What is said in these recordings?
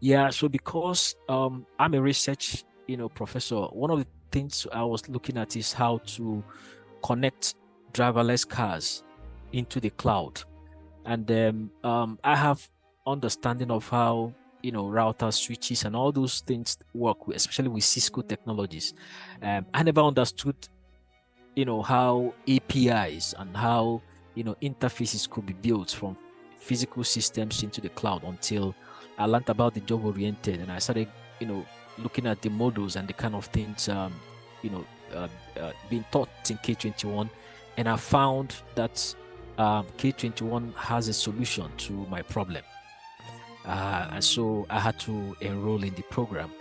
Yeah, so because I'm a research, professor, one of the things I was looking at is how to connect driverless cars into the cloud. And I have understanding of how routers, switches, and all those things work, especially with Cisco technologies. I never understood how APIs and how interfaces could be built from physical systems into the cloud until I learned about the job oriented, and I started you know looking at the models and the kind of things you know being taught in K21, and I found that K21 has a solution to my problem. And so I had to enroll in the program,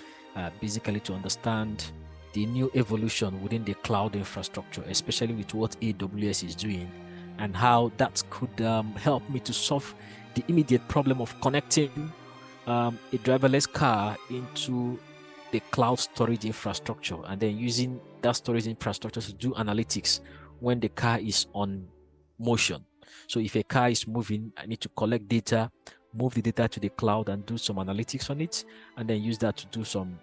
basically to understand the new evolution within the cloud infrastructure, especially with what AWS is doing, and how that could help me to solve the immediate problem of connecting a driverless car into the cloud storage infrastructure, and then using that storage infrastructure to do analytics when the car is on motion. So if a car is moving, I need to collect data, move the data to the cloud and do some analytics on it, and then use that to do some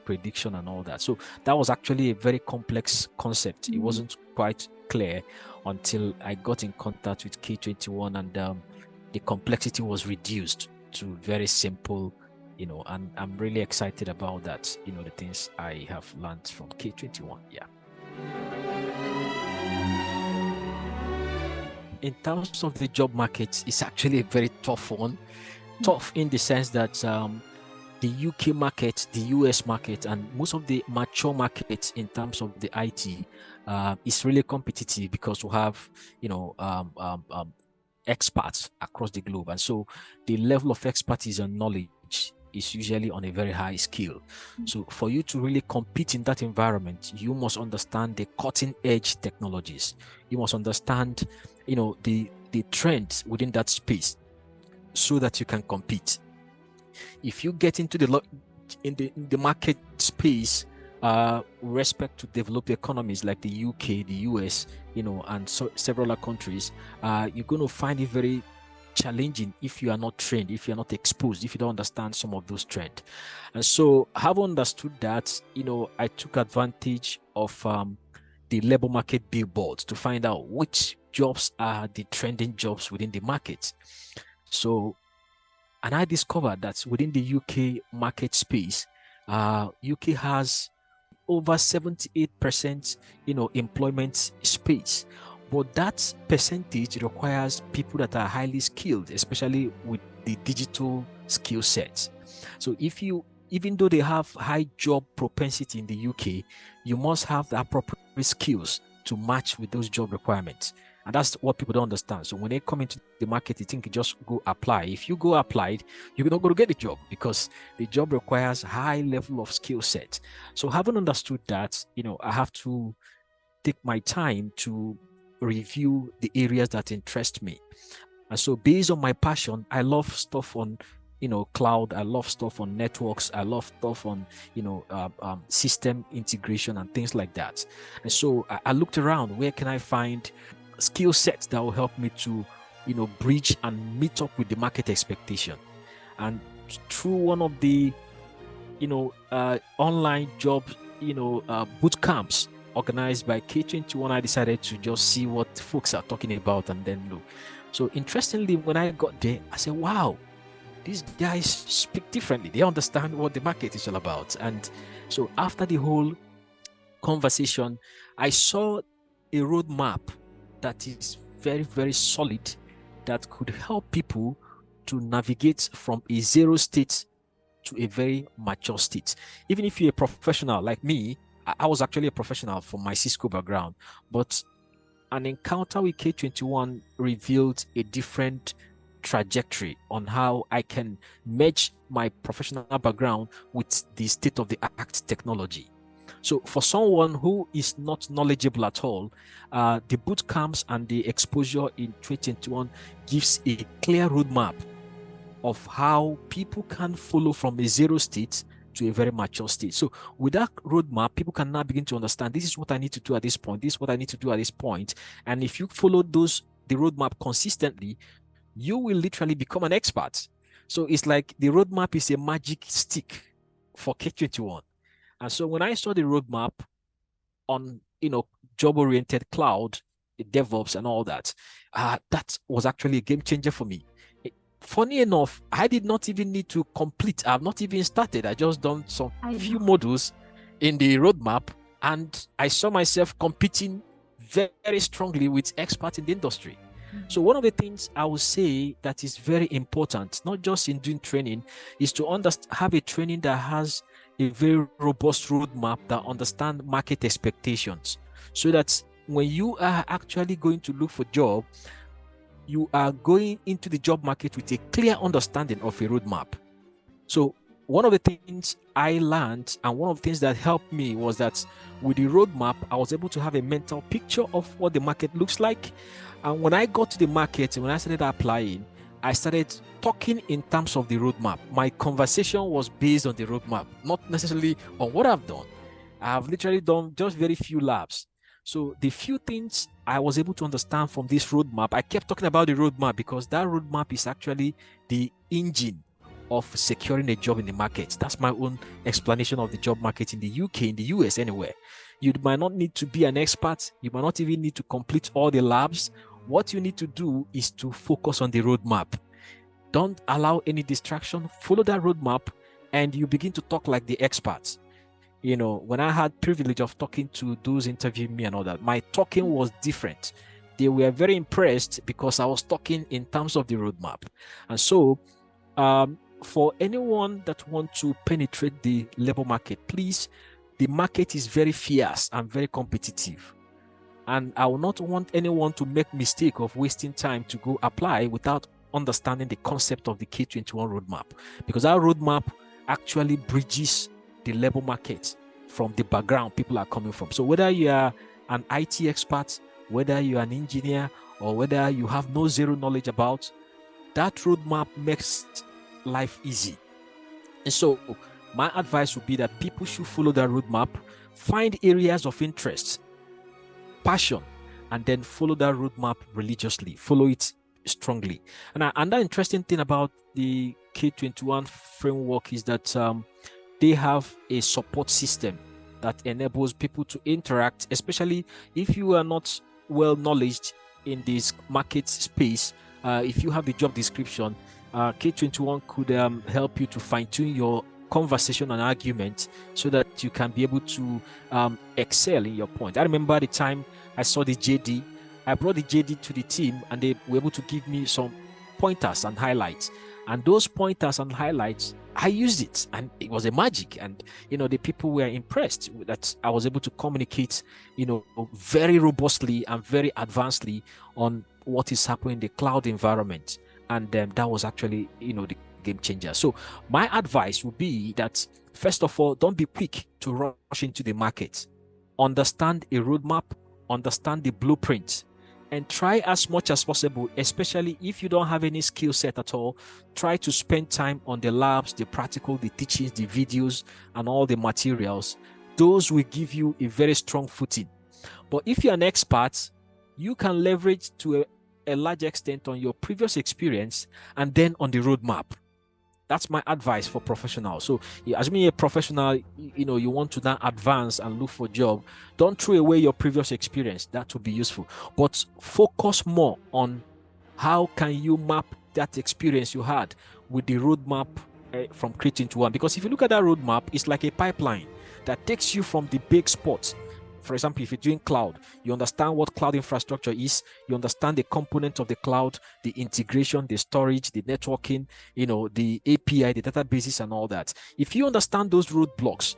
prediction and all that. So that was actually a very complex concept. It Mm. wasn't quite clear until I got in contact with K21, and the complexity was reduced to very simple, and I'm really excited about that, the things I have learned from K21. Yeah. In terms of the job market, it's actually a very tough one. Tough in the sense that the UK market, the US market, and most of the mature markets in terms of the IT is really competitive because we have, experts across the globe. And so the level of expertise and knowledge is usually on a very high scale. So for you to really compete in that environment, you must understand the cutting edge technologies. You must understand, the trends within that space so that you can compete. If you get into the market space with respect to developed economies like the UK, the US, and several other countries, you're going to find it very challenging if you are not trained, if you're not exposed, if you don't understand some of those trends. And so, having understood that, I took advantage of the labor market billboards to find out which jobs are the trending jobs within the market. So, and I discovered that within the UK market space, UK has over 78%, employment space. But that percentage requires people that are highly skilled, especially with the digital skill sets. So even though they have high job propensity in the UK, you must have the appropriate skills to match with those job requirements. And that's what people don't understand. So when they come into the market, they think you just go apply. If you go applied, you're not going to get the job because the job requires high level of skill set. So having understood that, I have to take my time to review the areas that interest me. And so based on my passion, I love stuff on, cloud. I love stuff on networks. I love stuff on, system integration and things like that. And so I looked around, where can I find skill sets that will help me to, bridge and meet up with the market expectation. And through one of the, online job, boot camps organized by K21, I decided to just see what folks are talking about and then look. So interestingly, when I got there, I said, wow, these guys speak differently. They understand what the market is all about. And so after the whole conversation, I saw a roadmap that is very, very solid that could help people to navigate from a zero state to a very mature state. Even if you're a professional like me, I was actually a professional from my Cisco background, but an encounter with K21 revealed a different trajectory on how I can merge my professional background with the state of the art technology. So for someone who is not knowledgeable at all, the boot camps and the exposure in 2021 gives a clear roadmap of how people can follow from a zero state to a very mature state. So with that roadmap, people can now begin to understand this is what I need to do at this point, this is what I need to do at this point. And if you follow the roadmap consistently, you will literally become an expert. So it's like the roadmap is a magic stick for K21. And so when I saw the roadmap on, job-oriented cloud, DevOps and all that, that was actually a game changer for me. Funny enough, I did not even need to complete. I've not even started. I just done some few modules in the roadmap, and I saw myself competing very strongly with experts in the industry. So one of the things I would say that is very important, not just in doing training, is to have a training that has a very robust roadmap that understands market expectations, so that when you are actually going to look for a job, you are going into the job market with a clear understanding of a roadmap. So one of the things I learned, and one of the things that helped me, was that with the roadmap, I was able to have a mental picture of what the market looks like. And when I got to the market, when I started applying, I started talking in terms of the roadmap. My conversation was based on the roadmap, not necessarily on what I've done. I've literally done just very few labs. So the few things I was able to understand from this roadmap, I kept talking about the roadmap because that roadmap is actually the engine of securing a job in the market. That's my own explanation of the job market in the UK, in the US, anywhere. You might not need to be an expert. You might not even need to complete all the labs. What you need to do is to focus on the roadmap. Don't allow any distraction. Follow that roadmap, and you begin to talk like the experts. When I had privilege of talking to those interviewing me and all that, my talking was different. They were very impressed because I was talking in terms of the roadmap. And so, for anyone that wants to penetrate the labor market, please, the market is very fierce and very competitive. And I will not want anyone to make mistake of wasting time to go apply without understanding the concept of the K21 roadmap, because our roadmap actually bridges the labor market from the background people are coming from. So whether you are an IT expert, whether you are an engineer, or whether you have no zero knowledge about, that roadmap makes life easy. And so my advice would be that people should follow that roadmap, find areas of interest, passion, and then follow that roadmap religiously, follow it strongly. And another interesting thing about the K21 framework is that they have a support system that enables people to interact, especially if you are not well knowledge in this market space. If you have the job description, K21 could help you to fine-tune your conversation and argument so that you can be able to excel in your point. I remember the time I saw the JD, I brought the JD to the team, and they were able to give me some pointers and highlights. And those pointers and highlights, I used it, and it was a magic. And the people were impressed that I was able to communicate very robustly and very advancedly on what is happening in the cloud environment. And that was actually the game changer. So my advice would be that, first of all, don't be quick to rush into the market. Understand a roadmap, understand the blueprint, and try as much as possible, especially if you don't have any skill set at all, try to spend time on the labs, the practical, the teachings, the videos, and all the materials. Those will give you a very strong footing. But if you're an expert, you can leverage to a large extent on your previous experience and then on the roadmap. That's my advice for professionals. So as me a professional, you want to now advance and look for a job, don't throw away your previous experience. That will be useful. But focus more on how can you map that experience you had with the roadmap from K21. Because if you look at that roadmap, it's like a pipeline that takes you from the big spots. For example, if you're doing cloud, you understand what cloud infrastructure is, you understand the component of the cloud, the integration, the storage, the networking, the API, the databases, and all that. If you understand those roadblocks,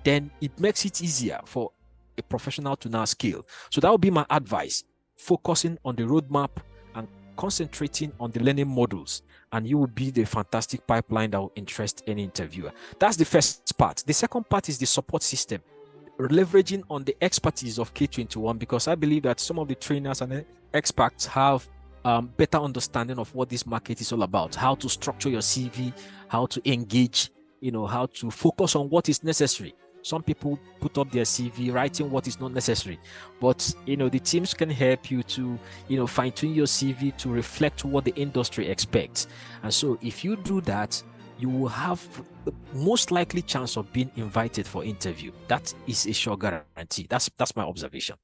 then it makes it easier for a professional to now scale. So that would be my advice, focusing on the roadmap and concentrating on the learning modules, and you will be the fantastic pipeline that will interest any interviewer. That's the first part. The second part is the support system, leveraging on the expertise of K21, because I believe that some of the trainers and experts have better understanding of what this market is all about, how to structure your CV, how to engage, how to focus on what is necessary. Some people put up their CV writing what is not necessary, but the teams can help you to fine-tune your CV to reflect what the industry expects. And so if you do that, you will have the most likely chance of being invited for interview. That is a sure guarantee. That's my observation.